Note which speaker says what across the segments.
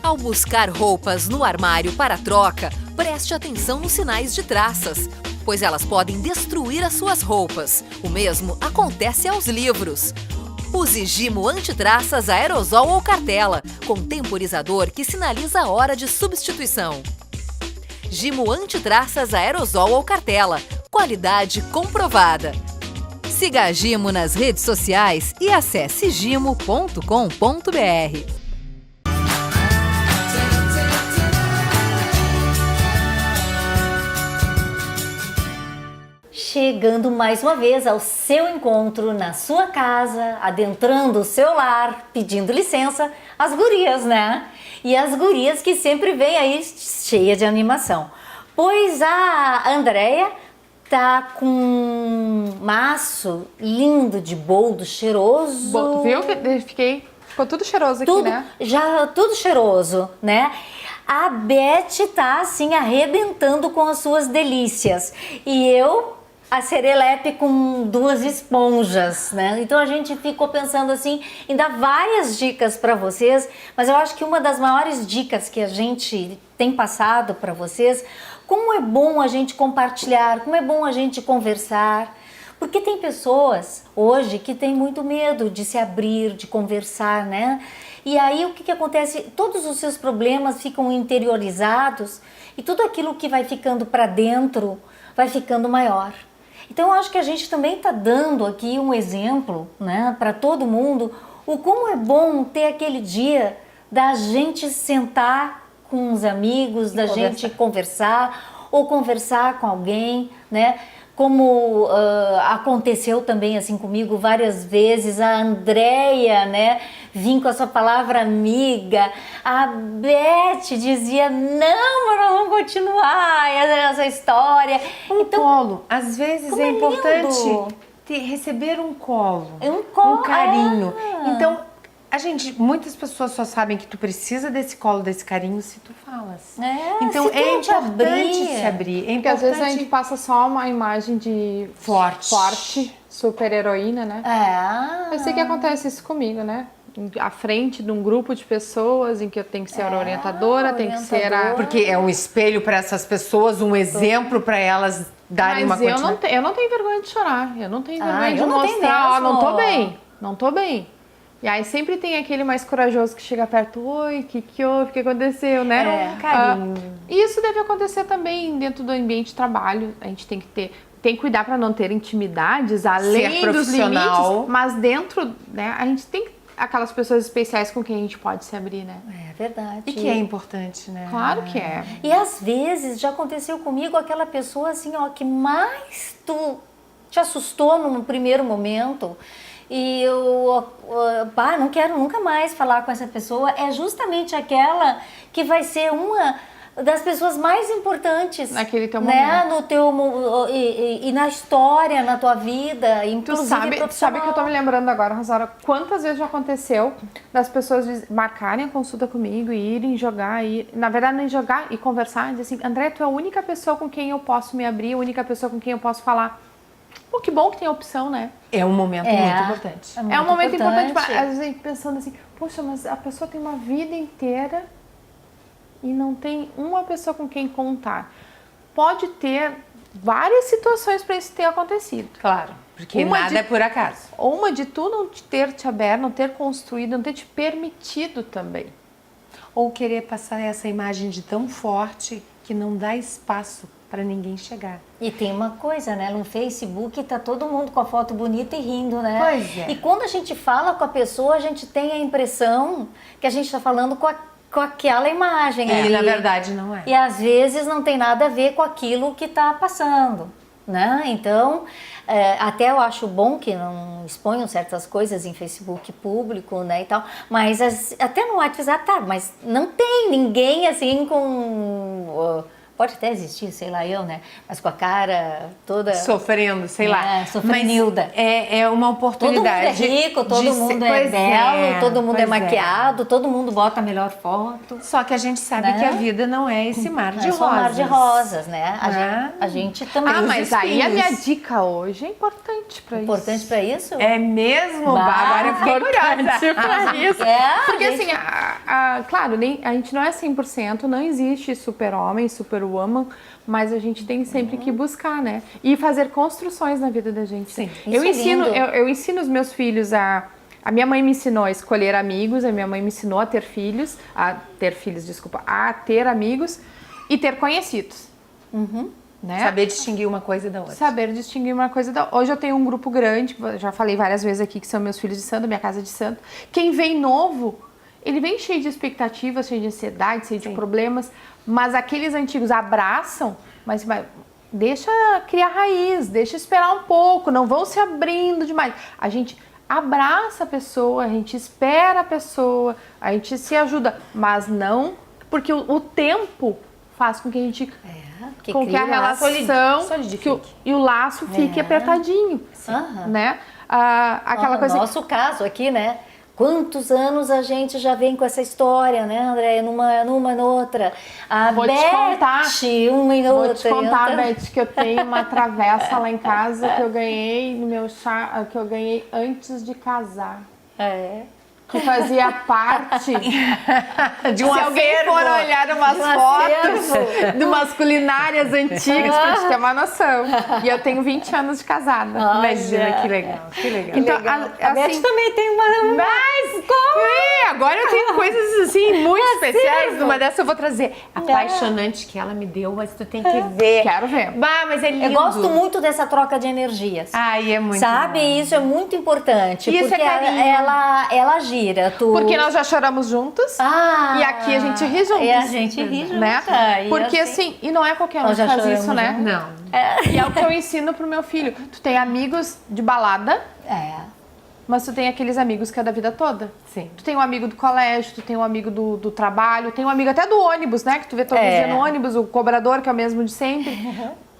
Speaker 1: Ao buscar roupas no armário para troca, preste atenção nos sinais de traças, pois elas podem destruir as suas roupas. O mesmo acontece aos livros. Use Gimo antitraças aerosol ou cartela, com temporizador que sinaliza a hora de substituição. Gimo antitraças aerosol ou cartela, qualidade comprovada. Siga a Gimo nas redes sociais e acesse gimo.com.br.
Speaker 2: Chegando mais uma vez ao seu encontro na sua casa, adentrando o seu lar, pedindo licença, as gurias, né? E as gurias que sempre vêm aí cheia de animação. Pois a Andréia tá com um maço lindo de boldo, cheiroso.
Speaker 3: Viu que ficou tudo cheiroso aqui,
Speaker 2: tudo,
Speaker 3: né?
Speaker 2: Já tudo cheiroso, né? A Beth tá assim arrebentando com as suas delícias. E eu, a Serelepe com 2 esponjas, né? Então a gente ficou pensando assim em dar várias dicas para vocês, mas eu acho que uma das maiores dicas que a gente tem passado para vocês, como é bom a gente compartilhar, como é bom a gente conversar, porque tem pessoas hoje que têm muito medo de se abrir, de conversar, né? E aí o que acontece? Todos os seus problemas ficam interiorizados e tudo aquilo que vai ficando para dentro vai ficando maior. Então eu acho que a gente também está dando aqui um exemplo, né, para todo mundo, o como é bom ter aquele dia da gente sentar com os amigos, da gente conversar ou conversar com alguém, né? Como aconteceu também assim comigo várias vezes, a Andréia, né, vim com a sua palavra amiga, a Beth dizia, não, nós vamos continuar essa história.
Speaker 4: Então, colo, às vezes é importante receber um colo, um carinho. Então, muitas pessoas só sabem que tu precisa desse colo, desse carinho, se tu falas. Então é importante se abrir.
Speaker 3: Porque às vezes a gente passa só uma imagem de forte, super heroína, né? Eu sei que acontece isso comigo, né? À frente de um grupo de pessoas em que eu tenho que ser a orientadora, tem que ser a...
Speaker 4: Porque é um espelho para essas pessoas, um exemplo para elas darem uma continuidade.
Speaker 3: Eu não tenho vergonha de chorar, eu não tenho vergonha de mostrar, não tô bem. E aí sempre tem aquele mais corajoso que chega perto, oi, o que houve, o que aconteceu, né?
Speaker 2: Carinho.
Speaker 3: E isso deve acontecer também dentro do ambiente de trabalho. A gente tem que cuidar para não ter intimidades além dos limites, mas dentro, né, a gente tem aquelas pessoas especiais com quem a gente pode se abrir, né?
Speaker 2: É verdade.
Speaker 4: E que é importante, né?
Speaker 3: Claro que é.
Speaker 2: E às vezes já aconteceu comigo aquela pessoa assim, ó, que mais tu te assustou num primeiro momento. E eu não quero nunca mais falar com essa pessoa, é justamente aquela que vai ser uma das pessoas mais importantes
Speaker 3: naquele teu
Speaker 2: né?
Speaker 3: momento.
Speaker 2: No teu, e na história, na tua vida, inclusive
Speaker 3: tu sabe que eu tô me lembrando agora, Rosara, quantas vezes já aconteceu das pessoas marcarem a consulta comigo e irem jogar, na verdade nem jogar, e conversar, e dizer assim, André, tu é a única pessoa com quem eu posso me abrir, a única pessoa com quem eu posso falar. Pô, que bom que tem a opção, né?
Speaker 4: É um momento muito importante.
Speaker 3: É um momento importante. Às vezes a gente pensando assim, poxa, mas a pessoa tem uma vida inteira e não tem uma pessoa com quem contar. Pode ter várias situações para isso ter acontecido.
Speaker 4: Claro, porque nada é por acaso.
Speaker 3: Uma de tu não ter te aberto, não ter construído, não ter te permitido também.
Speaker 4: Ou querer passar essa imagem de tão forte que não dá espaço para ninguém chegar.
Speaker 2: E tem uma coisa, né? No Facebook tá todo mundo com a foto bonita e rindo, né?
Speaker 4: Pois é.
Speaker 2: E quando a gente fala com a pessoa, a gente tem a impressão que a gente está falando com aquela imagem.
Speaker 4: E na verdade não é.
Speaker 2: E às vezes não tem nada a ver com aquilo que está passando, né? Então, até eu acho bom que não exponham certas coisas em Facebook público, né, e tal, mas até no WhatsApp, tá, mas não tem ninguém assim com pode até existir, sei lá eu, né? Mas com a cara toda...
Speaker 4: Sofrendo, sei lá.
Speaker 2: Sofrenilda.
Speaker 4: É uma oportunidade.
Speaker 2: Todo mundo é rico, todo mundo é belo, todo mundo é maquiado, todo mundo bota a melhor foto.
Speaker 4: Só que a gente sabe que a vida não é esse mar de rosas.
Speaker 2: É só um mar de rosas, né? A gente também...
Speaker 3: mas aí a minha dica hoje é importante pra isso.
Speaker 2: Importante pra isso?
Speaker 4: É mesmo? Agora eu fiquei curiosa.
Speaker 3: Pra isso. Porque
Speaker 2: gente...
Speaker 3: assim, claro, a gente não é 100%, não existe super-homem, super-woman, mas a gente tem sempre que buscar, né? E fazer construções na vida da gente.
Speaker 4: Sim.
Speaker 3: Eu ensino os meus filhos a minha mãe me ensinou a escolher amigos, a minha mãe me ensinou a ter amigos e ter conhecidos. Né?
Speaker 4: Saber distinguir uma coisa da outra.
Speaker 3: Saber distinguir uma coisa da outra. Hoje eu tenho um grupo grande, já falei várias vezes aqui, que são meus filhos de santo, minha casa de santo. Quem vem novo, ele vem cheio de expectativas, cheio de ansiedade, cheio de problemas, mas aqueles antigos abraçam, mas deixa criar raiz, deixa esperar um pouco, não vão se abrindo demais. A gente abraça a pessoa, a gente espera a pessoa, a gente se ajuda, mas não, porque o tempo faz com que a gente... com que a relação e o laço fique apertadinho, né? Aquela coisa...
Speaker 2: No nosso caso aqui, né? Quantos anos a gente já vem com essa história, né, André? Numa e noutra.
Speaker 3: Vou te contar,
Speaker 2: uma e outra.
Speaker 3: Vou te contar, Beth, que eu tenho uma travessa lá em casa que eu ganhei no meu chá, que eu ganhei antes de casar. Que fazia parte
Speaker 4: de um
Speaker 3: Se alguém for olhar umas fotos de umas culinárias antigas, pra te ter uma noção. E eu tenho 20 anos de casada.
Speaker 4: Imagina, que legal, que legal.
Speaker 2: Então, a Beth também tem uma...
Speaker 3: Mas como? Agora eu tenho coisas assim, muito especiais. Uma dessas eu vou trazer.
Speaker 4: Apaixonante que ela me deu, mas tu tem que ver.
Speaker 3: Quero ver.
Speaker 4: Mas é lindo.
Speaker 2: Eu gosto muito dessa troca de energias.
Speaker 4: Ai, é muito
Speaker 2: Sabe?
Speaker 4: bom.
Speaker 2: Isso é muito importante.
Speaker 3: Isso
Speaker 2: porque
Speaker 3: é carinho.
Speaker 2: ela gira.
Speaker 3: Porque nós já choramos juntos. E aqui a gente ri juntos.
Speaker 2: E a gente ri juntos.
Speaker 3: Né? Porque assim, e não é qualquer um que faz isso, né?
Speaker 4: Não.
Speaker 3: E é o que eu ensino pro meu filho. Tu tem amigos de balada. Mas tu tem aqueles amigos que é da vida toda.
Speaker 4: Sim.
Speaker 3: Tu tem um amigo do colégio, tu tem um amigo do trabalho, tem um amigo até do ônibus, né? Que tu vê todo dia no ônibus, o cobrador, que é o mesmo de sempre.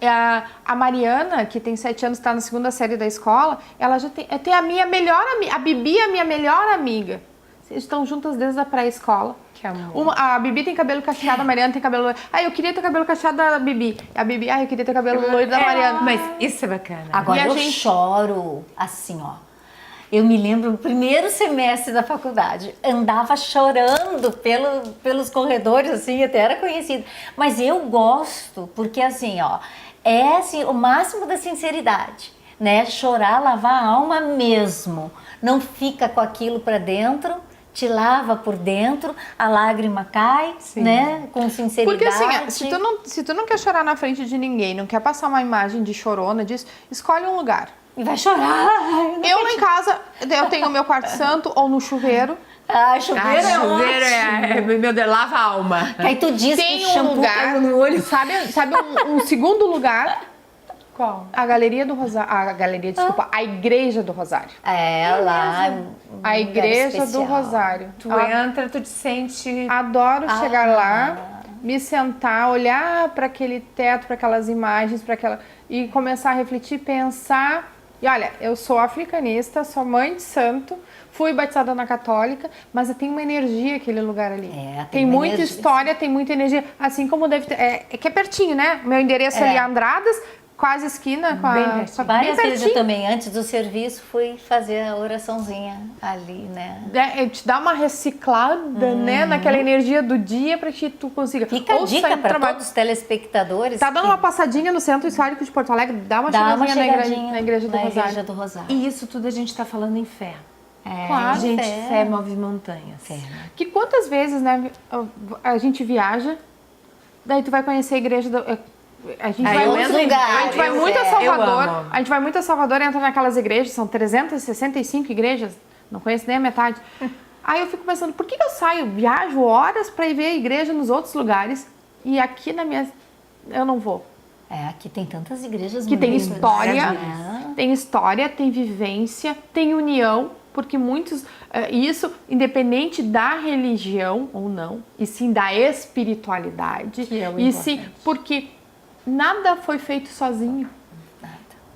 Speaker 3: A Mariana, que tem 7 anos, está na 2ª série da escola, ela já tem a minha melhor amiga. A Bibi é a minha melhor amiga. Vocês estão juntas desde a pré-escola.
Speaker 4: Que amor.
Speaker 3: A Bibi tem cabelo cacheado, a Mariana tem cabelo loiro. Eu queria ter cabelo cacheado da Bibi. A Bibi, eu queria ter cabelo loiro da Mariana.
Speaker 4: Mas isso é bacana.
Speaker 2: Agora eu choro assim, ó. Eu me lembro no primeiro semestre da faculdade, andava chorando pelos corredores, assim, até era conhecido. Mas eu gosto, porque assim, ó, é assim, o máximo da sinceridade, né? Chorar, lavar a alma mesmo. Não fica com aquilo pra dentro, te lava por dentro, a lágrima cai, né? Com sinceridade.
Speaker 3: Porque assim, se tu não quer chorar na frente de ninguém, não quer passar uma imagem de chorona disso, escolhe um lugar.
Speaker 2: E vai chorar.
Speaker 3: Eu lá em casa, eu tenho o meu quarto santo ou no chuveiro.
Speaker 2: Chuveiro
Speaker 4: meu Deus, lava a alma.
Speaker 2: Que aí tu diz
Speaker 3: tem
Speaker 2: que
Speaker 3: um
Speaker 2: shampoo
Speaker 3: lugar,
Speaker 2: no olho.
Speaker 3: sabe um segundo lugar?
Speaker 4: Qual?
Speaker 3: A Galeria do Rosário. A Igreja do Rosário.
Speaker 2: Lá.
Speaker 3: A Igreja do Rosário.
Speaker 4: Tu entra, tu te sente...
Speaker 3: Adoro chegar lá, me sentar, olhar para aquele teto, para aquelas imagens, e começar a refletir, pensar. E olha, eu sou africanista, sou mãe de santo, fui batizada na católica, mas tem uma energia aquele lugar ali. Tem muita energia, história, tem muita energia. Assim como deve ter. Que é pertinho, né? Meu endereço ali é Andradas, quase esquina com a...
Speaker 2: Várias vezes eu também, antes do serviço, fui fazer a oraçãozinha ali, né?
Speaker 3: Te dá uma reciclada, né? Naquela energia do dia para que tu consiga...
Speaker 2: Fica a dica para todos os telespectadores.
Speaker 3: Tá dando uma passadinha no Centro Histórico de Porto Alegre, dá uma chegadinha na Igreja do Rosário.
Speaker 4: E isso tudo a gente tá falando em fé.
Speaker 3: Claro,
Speaker 4: gente, fé move montanhas.
Speaker 3: Que quantas vezes, né, a gente viaja, daí tu vai conhecer a igreja do... A gente vai muito a Salvador. A gente vai muito a Salvador e entra naquelas igrejas, são 365 igrejas, não conheço nem a metade. Aí eu fico pensando, por que eu viajo horas para ir ver a igreja nos outros lugares e aqui na minha... eu não vou?
Speaker 2: Aqui tem tantas igrejas
Speaker 3: que tem história, tem vivência, tem união. porque muitos, isso independente da religião ou não, e sim da espiritualidade,
Speaker 4: que é o
Speaker 3: e
Speaker 4: importante.
Speaker 3: sim, porque nada foi feito sozinho.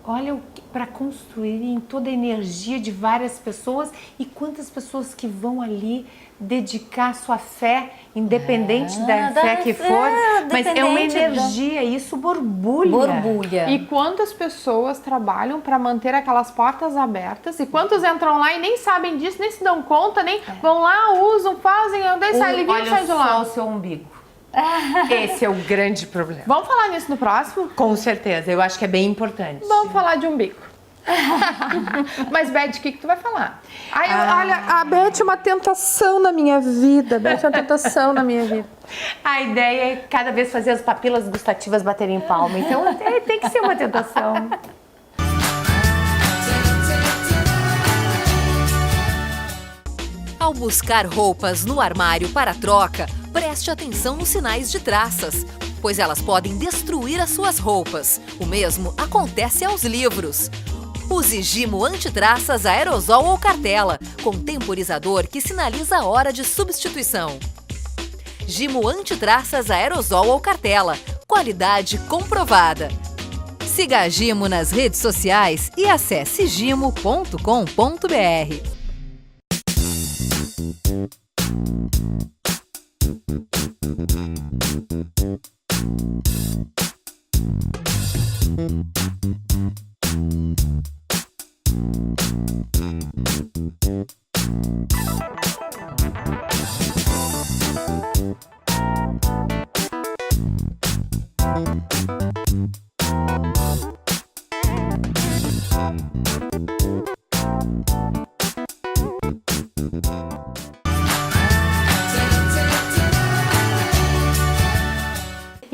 Speaker 4: Olha, para construir toda a energia de várias pessoas e quantas pessoas que vão ali dedicar sua fé, independente da fé que for, mas é uma energia, isso borbulha.
Speaker 3: E quantas pessoas trabalham para manter aquelas portas abertas e quantos entram lá e nem sabem disso, nem se dão conta, nem vão lá, usam, fazem, daí sai livinho e sai de lá.
Speaker 4: Olha só o seu umbigo. Esse é o grande problema.
Speaker 3: Vamos falar nisso no próximo?
Speaker 4: Com certeza, eu acho que é bem importante.
Speaker 3: Vamos falar de umbigo. Mas, Beth, o que tu vai falar? Olha, a Beth é uma tentação na minha vida. Beth é uma tentação na minha vida.
Speaker 4: A ideia é cada vez fazer as papilas gustativas baterem palma. Então, tem que ser uma tentação.
Speaker 1: Ao buscar roupas no armário para troca, preste atenção nos sinais de traças, pois elas podem destruir as suas roupas. O mesmo acontece aos livros. Use Gimo antitraças aerosol ou cartela, com temporizador que sinaliza a hora de substituição. Gimo antitraças aerosol ou cartela, qualidade comprovada. Siga a Gimo nas redes sociais e acesse gimo.com.br.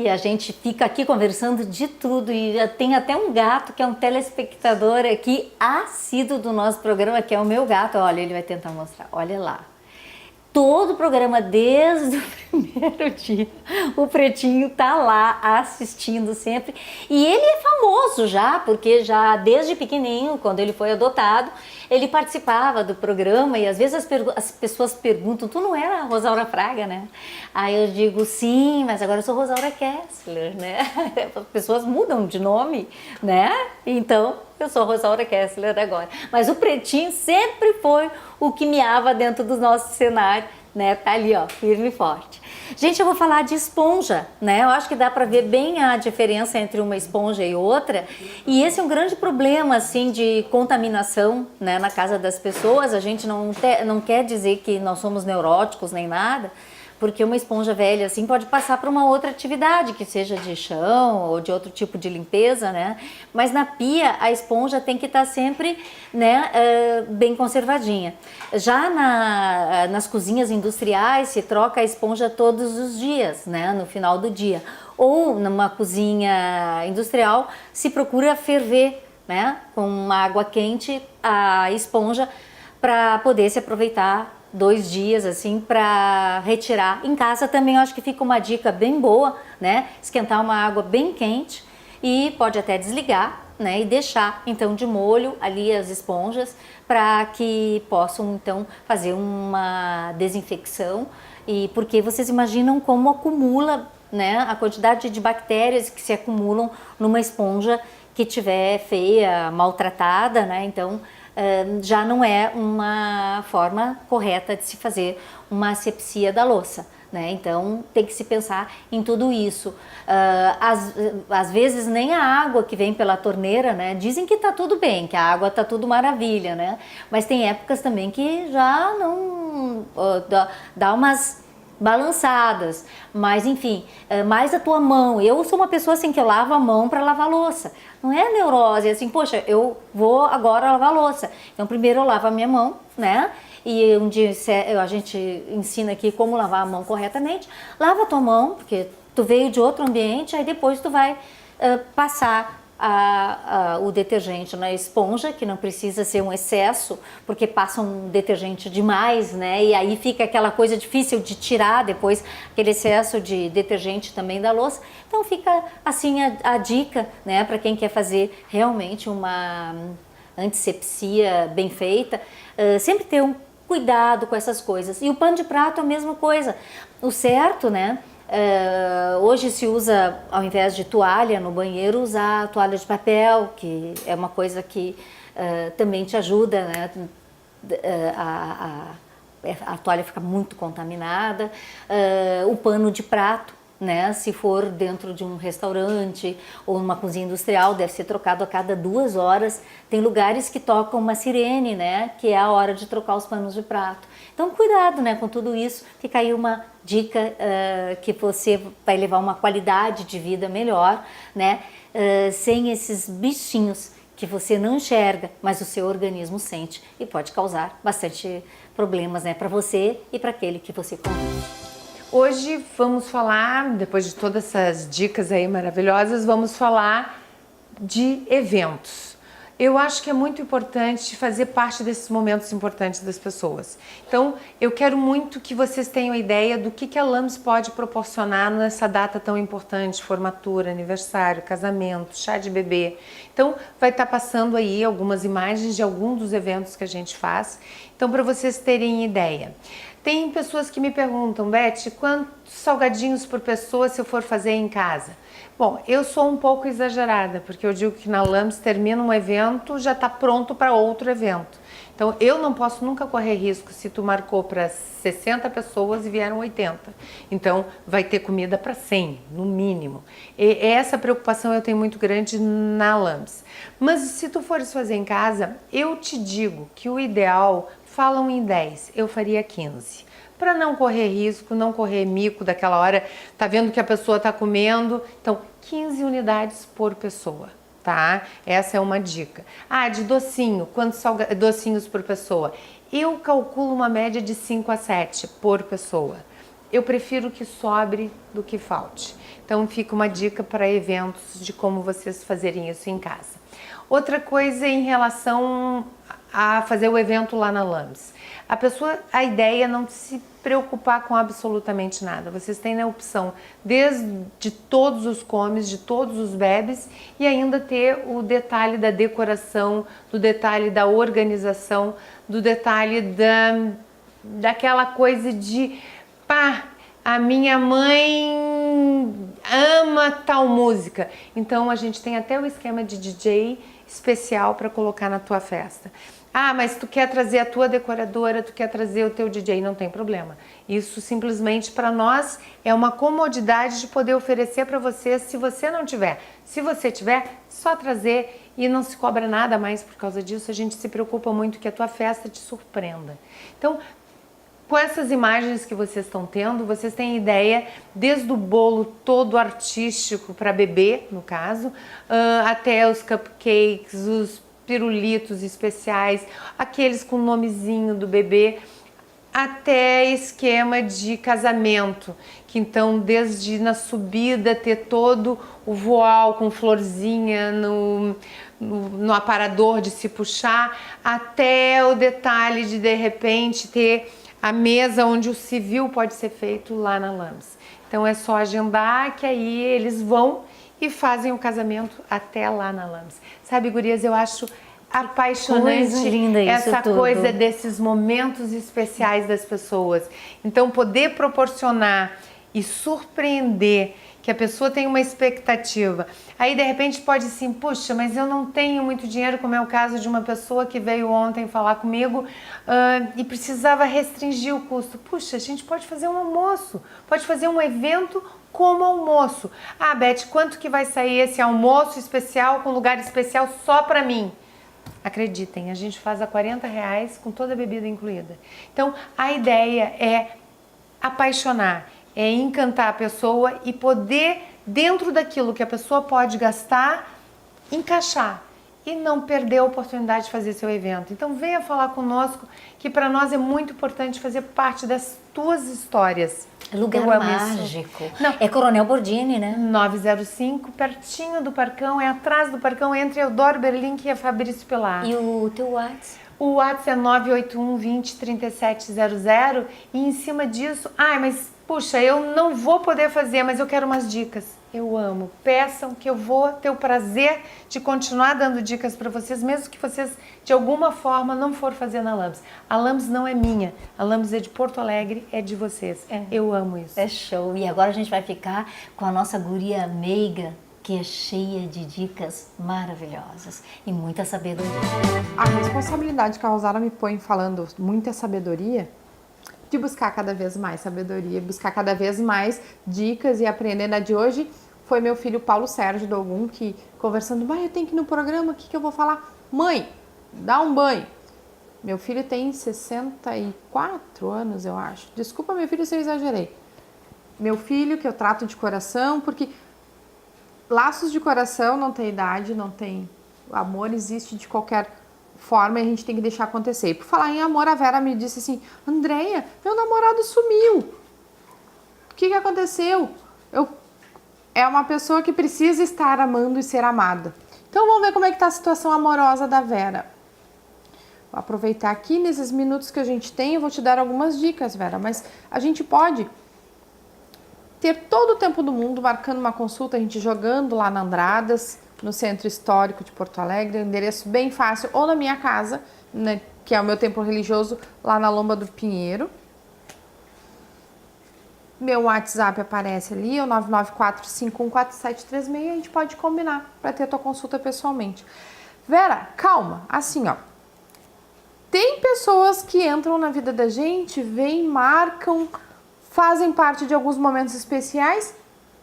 Speaker 2: E a gente fica aqui conversando de tudo e já tem até um gato que é um telespectador aqui assíduo do nosso programa, que é o meu gato. Olha, ele vai tentar mostrar, olha lá. Todo o programa, desde o primeiro dia, o Pretinho tá lá assistindo sempre. E ele é famoso já, porque já desde pequenininho, quando ele foi adotado, ele participava do programa e às vezes as pessoas perguntam, tu não era a Rosaura Fraga, né? Aí eu digo, sim, mas agora eu sou Rosaura Kessler, né? As pessoas mudam de nome, né? Então, eu sou Rosaura Kessler agora. Mas o Pretinho sempre foi o que miava dentro do nosso cenário, né? Tá ali, ó, firme e forte. Gente, eu vou falar de esponja, né? Eu acho que dá para ver bem a diferença entre uma esponja e outra. E esse é um grande problema, assim, de contaminação, né, na casa das pessoas. A gente não quer dizer que nós somos neuróticos nem nada, porque uma esponja velha assim pode passar para uma outra atividade, que seja de chão ou de outro tipo de limpeza, né? Mas na pia a esponja tem que estar sempre, né, bem conservadinha. Já nas cozinhas industriais se troca a esponja todos os dias, né, no final do dia. Ou numa cozinha industrial se procura ferver, né, com uma água quente a esponja para poder se aproveitar 2 dias assim para retirar. Em casa também eu acho que fica uma dica bem boa, né? Esquentar uma água bem quente e pode até desligar, né? E deixar então de molho ali as esponjas para que possam então fazer uma desinfecção. E porque vocês imaginam como acumula, né? A quantidade de bactérias que se acumulam numa esponja que tiver feia, maltratada, né? Então já não é uma forma correta de se fazer uma asepsia da louça, né? Então tem que se pensar em tudo isso. Às vezes nem a água que vem pela torneira, né? Dizem que tá tudo bem, que a água tá tudo maravilha, né? Mas tem épocas também que já não dá umas balançadas, mas enfim, mais a tua mão. Eu sou uma pessoa assim que eu lavo a mão para lavar louça. Não é neurose, assim, poxa, eu vou agora lavar louça. Então primeiro eu lavo a minha mão, né? E um dia a gente ensina aqui como lavar a mão corretamente. Lava a tua mão, porque tu veio de outro ambiente, aí depois tu vai passar o detergente na esponja, que não precisa ser um excesso, porque passa um detergente demais, né? E aí fica aquela coisa difícil de tirar depois, aquele excesso de detergente também da louça. Então fica assim a dica, né, para quem quer fazer realmente uma antisepsia bem feita, sempre ter um cuidado com essas coisas. E o pano de prato é a mesma coisa. O certo, né? Hoje se usa, ao invés de toalha no banheiro, usar toalha de papel, que é uma coisa que também te ajuda, né? A toalha fica muito contaminada. O pano de prato, né? Se for dentro de um restaurante ou numa cozinha industrial, deve ser trocado a cada 2 horas. Tem lugares que tocam uma sirene, né? Que é a hora de trocar os panos de prato. Então, cuidado, né? Com tudo isso. Fica aí uma dica que você vai levar uma qualidade de vida melhor, né? Sem esses bichinhos que você não enxerga, mas o seu organismo sente e pode causar bastante problemas, né? Para você e para aquele que você convive.
Speaker 4: Hoje vamos falar, depois de todas essas dicas aí maravilhosas, vamos falar de eventos. Eu acho que é muito importante fazer parte desses momentos importantes das pessoas. Então, eu quero muito que vocês tenham ideia do que a Lams pode proporcionar nessa data tão importante, formatura, aniversário, casamento, chá de bebê. Então, vai estar passando aí algumas imagens de alguns dos eventos que a gente faz. Então, para vocês terem ideia. Tem pessoas que me perguntam, Beth, quantos salgadinhos por pessoa se eu for fazer em casa? Bom, eu sou um pouco exagerada, porque eu digo que na Lams termina um evento, já está pronto para outro evento. Então, eu não posso nunca correr risco se tu marcou para 60 pessoas e vieram 80. Então, vai ter comida para 100, no mínimo. E essa preocupação eu tenho muito grande na Lams. Mas se tu fores fazer em casa, eu te digo que o ideal, falam em 10, eu faria 15. Para não correr risco, não correr mico daquela hora, tá vendo que a pessoa tá comendo. Então, 15 unidades por pessoa, tá? Essa é uma dica. Ah, de docinho, quantos docinhos por pessoa? Eu calculo uma média de 5 a 7 por pessoa. Eu prefiro que sobre do que falte. Então, fica uma dica para eventos de como vocês fazerem isso em casa. Outra coisa em relação a fazer o evento lá na Lams. A ideia é não se preocupar com absolutamente nada. Vocês têm a opção desde todos os comes, de todos os bebes e ainda ter o detalhe da decoração, do detalhe da organização, do detalhe daquela coisa de pá, a minha mãe ama tal música. Então a gente tem até o esquema de DJ especial para colocar na tua festa. Ah, mas tu quer trazer a tua decoradora, tu quer trazer o teu DJ, não tem problema. Isso simplesmente para nós é uma comodidade de poder oferecer para você se você não tiver. Se você tiver, só trazer e não se cobra nada mais por causa disso. A gente se preocupa muito que a tua festa te surpreenda. Então, com essas imagens que vocês estão tendo, vocês têm ideia desde o bolo todo artístico para bebê, no caso, até os cupcakes, os pirulitos especiais, aqueles com o nomezinho do bebê, até esquema de casamento, que então desde na subida ter todo o voal com florzinha no aparador de se puxar, até o detalhe de repente ter a mesa onde o civil pode ser feito lá na Lams. Então é só agendar que aí eles vão e fazem o casamento até lá na Lams. Sabe, gurias, eu acho apaixonante
Speaker 2: linda isso
Speaker 4: essa
Speaker 2: tudo.
Speaker 4: coisa desses momentos especiais das pessoas. Então poder proporcionar e surpreender que a pessoa tem uma expectativa. Aí de repente pode assim, puxa, mas eu não tenho muito dinheiro, como é o caso de uma pessoa que veio ontem falar comigo e precisava restringir o custo. Puxa, a gente pode fazer um almoço, pode fazer um evento como almoço. Ah, Beth, quanto que vai sair esse almoço especial com lugar especial só para mim? Acreditem, a gente faz a R$40 com toda a bebida incluída. Então, a ideia é apaixonar, é encantar a pessoa e poder, dentro daquilo que a pessoa pode gastar, encaixar e não perder a oportunidade de fazer seu evento. Então venha falar conosco, que para nós é muito importante fazer parte das tuas histórias.
Speaker 2: Lugar mágico.
Speaker 4: Não.
Speaker 2: É Coronel Bordini, né?
Speaker 4: 905, pertinho do Parcão, é atrás do Parcão, entre Eudoro Berlink e a Fabrício Pilar.
Speaker 2: E o teu WhatsApp?
Speaker 4: O WhatsApp é 981 20 3700 e em cima disso, mas puxa, eu não vou poder fazer, mas eu quero umas dicas. Eu amo. Peçam que eu vou ter o prazer de continuar dando dicas para vocês, mesmo que vocês de alguma forma não for fazer na Lambs. A Lambs não é minha, a Lambs é de Porto Alegre, é de vocês. Eu amo isso.
Speaker 2: É show. E agora a gente vai ficar com a nossa guria meiga, que é cheia de dicas maravilhosas e muita sabedoria.
Speaker 3: A responsabilidade que a Rosara me põe falando muita sabedoria, de buscar cada vez mais sabedoria, buscar cada vez mais dicas e aprender. Na de hoje foi meu filho Paulo Sérgio Dogum que conversando, mãe, eu tenho que ir no programa, o que eu vou falar? Mãe, dá um banho. Meu filho tem 64 anos, eu acho. Desculpa, meu filho, se eu exagerei. Meu filho, que eu trato de coração, porque laços de coração não tem idade, não tem... O amor existe de qualquer forma e a gente tem que deixar acontecer. E por falar em amor, a Vera me disse assim, Andréia, meu namorado sumiu. O que aconteceu? É uma pessoa que precisa estar amando e ser amada. Então vamos ver como é que está a situação amorosa da Vera. Vou aproveitar aqui nesses minutos que a gente tem, eu vou te dar algumas dicas, Vera, mas a gente pode ter todo o tempo do mundo marcando uma consulta, a gente jogando lá na Andradas, no Centro Histórico de Porto Alegre, um endereço bem fácil, ou na minha casa, né, que é o meu templo religioso, lá na Lomba do Pinheiro. Meu WhatsApp aparece ali, é o 994514736, a gente pode combinar para ter a tua consulta pessoalmente. Vera, calma, assim ó, tem pessoas que entram na vida da gente, vêm, marcam, fazem parte de alguns momentos especiais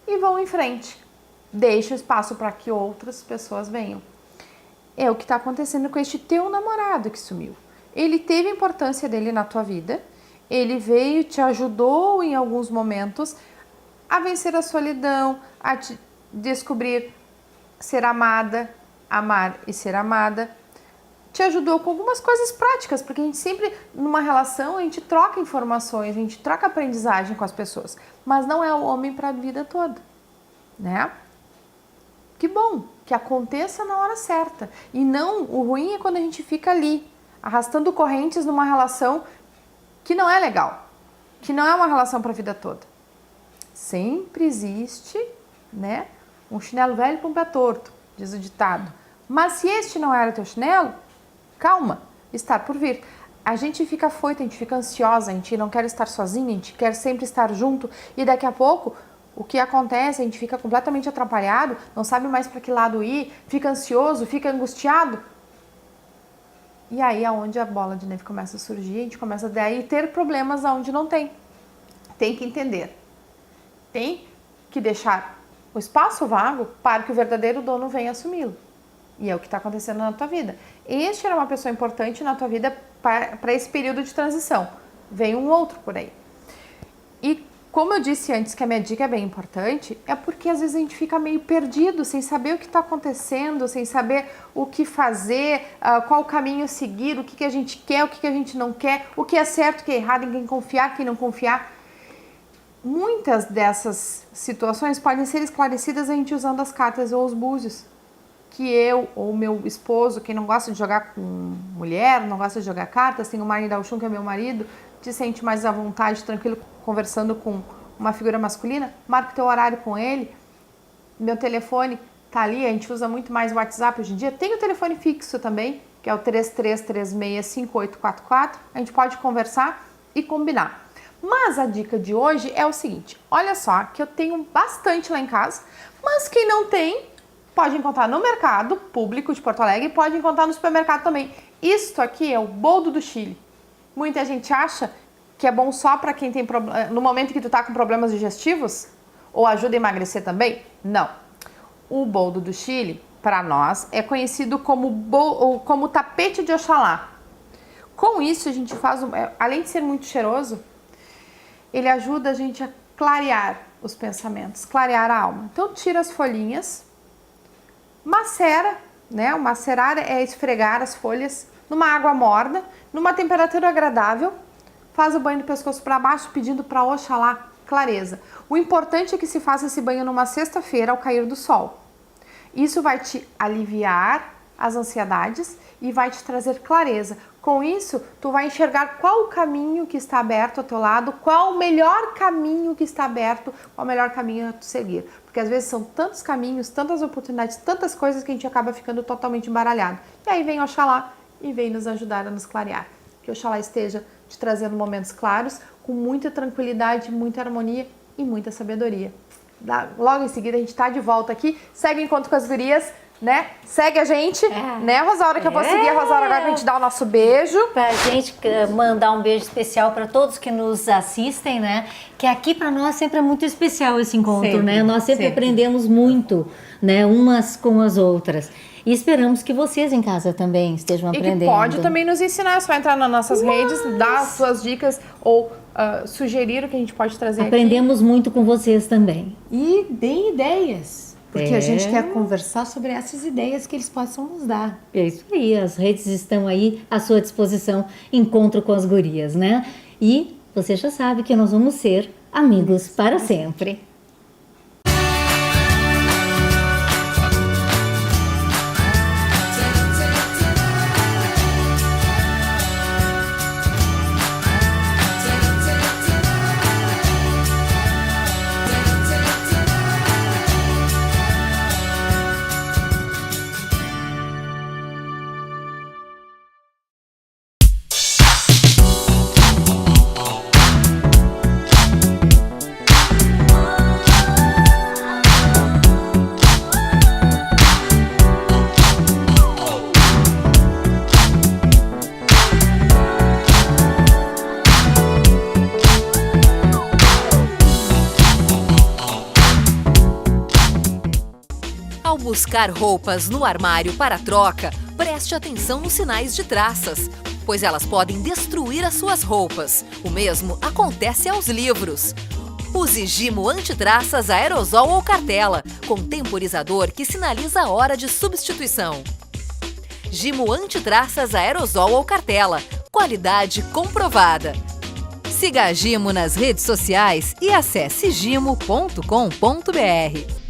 Speaker 3: e vão em frente. Deixa espaço para que outras pessoas venham. É o que está acontecendo com este teu namorado que sumiu. Ele teve a importância dele na tua vida, ele veio, te ajudou em alguns momentos a vencer a solidão, a te descobrir ser amada, amar e ser amada. Te ajudou com algumas coisas práticas, porque a gente sempre, numa relação, a gente troca informações, a gente troca aprendizagem com as pessoas, mas não é o homem para a vida toda, né? Que bom, que aconteça na hora certa. E não, o ruim é quando a gente fica ali, arrastando correntes numa relação que não é legal, que não é uma relação para a vida toda. Sempre existe, né, um chinelo velho para um pé torto, diz o ditado. Mas se este não era teu chinelo, calma, está por vir. A gente fica afoita, a gente fica ansiosa, a gente não quer estar sozinha, a gente quer sempre estar junto e daqui a pouco... O que acontece? A gente fica completamente atrapalhado, não sabe mais para que lado ir, fica ansioso, fica angustiado. E aí é onde a bola de neve começa a surgir, a gente começa daí a ter problemas onde não tem. Tem que entender. Tem que deixar o espaço vago para que o verdadeiro dono venha assumi-lo. E é o que está acontecendo na tua vida. Este era uma pessoa importante na tua vida para esse período de transição. Vem um outro por aí. E como eu disse antes que a minha dica é bem importante, é porque às vezes a gente fica meio perdido, sem saber o que está acontecendo, sem saber o que fazer, qual caminho seguir, o que a gente quer, o que a gente não quer, o que é certo, o que é errado, em quem confiar, quem não confiar. Muitas dessas situações podem ser esclarecidas a gente usando as cartas ou os búzios. Que eu ou meu esposo, quem não gosta de jogar com mulher, não gosta de jogar cartas, tem o Marni Dalchun, que é meu marido, te sente mais à vontade, tranquilo, conversando com uma figura masculina, marca o teu horário com ele. Meu telefone tá ali, a gente usa muito mais o WhatsApp hoje em dia. Tem o telefone fixo também, que é o 33365844. A gente pode conversar e combinar. Mas a dica de hoje é o seguinte, olha só, que eu tenho bastante lá em casa, mas quem não tem, pode encontrar no mercado público de Porto Alegre, pode encontrar no supermercado também. Isto aqui é o boldo do Chile. Muita gente acha que é bom só para quem tem problema, no momento que tu tá com problemas digestivos, ou ajuda a emagrecer também? Não. O boldo do Chile, para nós, é conhecido como tapete de Oxalá. Com isso, a gente faz, além de ser muito cheiroso, ele ajuda a gente a clarear os pensamentos, clarear a alma. Então, tira as folhinhas, macera, né? O macerar é esfregar as folhas numa água morna, numa temperatura agradável, faz o banho do pescoço para baixo, pedindo para Oxalá clareza. O importante é que se faça esse banho numa sexta-feira ao cair do sol. Isso vai te aliviar as ansiedades e vai te trazer clareza. Com isso, tu vai enxergar qual o caminho que está aberto ao teu lado, qual o melhor caminho que está aberto, qual o melhor caminho a tu seguir. Porque às vezes são tantos caminhos, tantas oportunidades, tantas coisas que a gente acaba ficando totalmente embaralhado. E aí vem Oxalá e vem nos ajudar a nos clarear. Que Oxalá esteja te trazendo momentos claros, com muita tranquilidade, muita harmonia e muita sabedoria. Logo em seguida a gente tá de volta aqui. Segue o Encontro com as Gurias, né? Segue a gente, né, Rosaura? Que eu vou seguir a Rosaura agora pra gente dar o nosso beijo.
Speaker 2: Pra gente mandar um beijo especial para todos que nos assistem, né? Que aqui para nós sempre é muito especial esse encontro,
Speaker 4: Sempre,
Speaker 2: né? Nós sempre aprendemos muito, né? Umas com as outras. E esperamos que vocês em casa também estejam aprendendo.
Speaker 3: E que pode também nos ensinar, é só entrar nas nossas redes, dar as suas dicas ou sugerir o que a gente pode trazer
Speaker 2: Aprendemos muito com vocês também.
Speaker 4: E deem ideias. Porque a gente quer conversar sobre essas ideias que eles possam nos dar.
Speaker 2: É isso aí, as redes estão aí à sua disposição. Encontro com as Gurias, né? E você já sabe que nós vamos ser amigos para sempre.
Speaker 1: Ao buscar roupas no armário para troca, preste atenção nos sinais de traças, pois elas podem destruir as suas roupas. O mesmo acontece aos livros. Use Gimo Antitraças Aerosol ou Cartela, com temporizador que sinaliza a hora de substituição. Gimo Antitraças Aerosol ou Cartela, qualidade comprovada. Siga a Gimo nas redes sociais e acesse gimo.com.br.